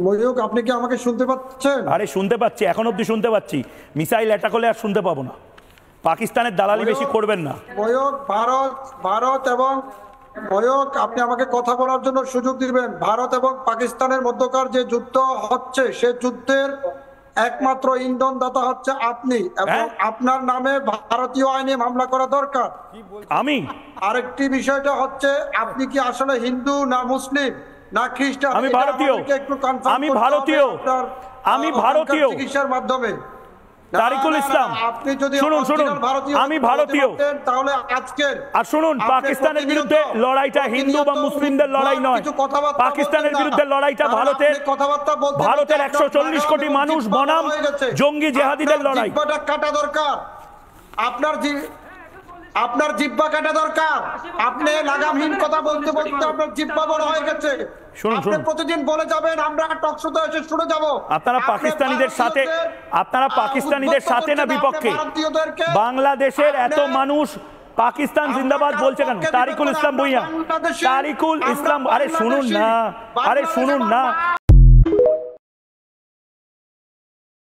ময়ূক, আপনি কি আমাকে শুনতে পাচ্ছেন? আরে শুনতে পাচ্ছি, এখন অব্দি শুনতে পাচ্ছি। মিসাইল অ্যাটাক হলে আর শুনতে পাবো না। পাকিস্তানের দালালি বেশি করবেন না। ময়ূক, ভারত এবং ময়ূক, আপনি আমাকে কথা বলার জন্য সুযোগ দিবেন। ভারত এবং পাকিস্তানের মধ্যকার যে যুদ্ধ হচ্ছে, সে যুদ্ধের একমাত্র ইন্ধনদাতা হচ্ছে আপনি, এবং আপনার নামে ভারতীয় আইনে মামলা করা দরকার। আমি আরেকটি বিষয়টা হচ্ছে, আপনি কি আসলে হিন্দু না মুসলিম না খ্রিস্টান? আমি ভারতীয়। একটু কনফার্ম আমি ভারতীয়। আমি ভারতীয়। চিকিৎসার মাধ্যমে তারিকুল ইসলাম, আপনি যদি শুনুন আমি ভারতীয়, তাহলে আজকের আর শুনুন, পাকিস্তানের বিরুদ্ধে লড়াইটা হিন্দু বা মুসলিমদের লড়াই নয়। পাকিস্তানের বিরুদ্ধে লড়াইটা ভারতের 140 কোটি মানুষ বনাম জঙ্গি জেহাদিদের লড়াই। কাটা দরকার আপনার জিহ্বা কাটা দরকার। আপনি লাগামহীন কথা বলতে বলতে আপনার জিহ্বা বড় হয়ে গেছে। আপনি প্রতিদিন বলে যাবেন, আমরা টক শোতে এসে শুনে যাব। আপনারা পাকিস্তানিদের সাথে না বিপক্ষে? বাংলাদেশের এত মানুষ পাকিস্তান জিন্দাবাদ বলছে কেন? তারিকুল ইসলাম ভুঁইয়া, তারিকুল ইসলাম, আরে শুনুন না,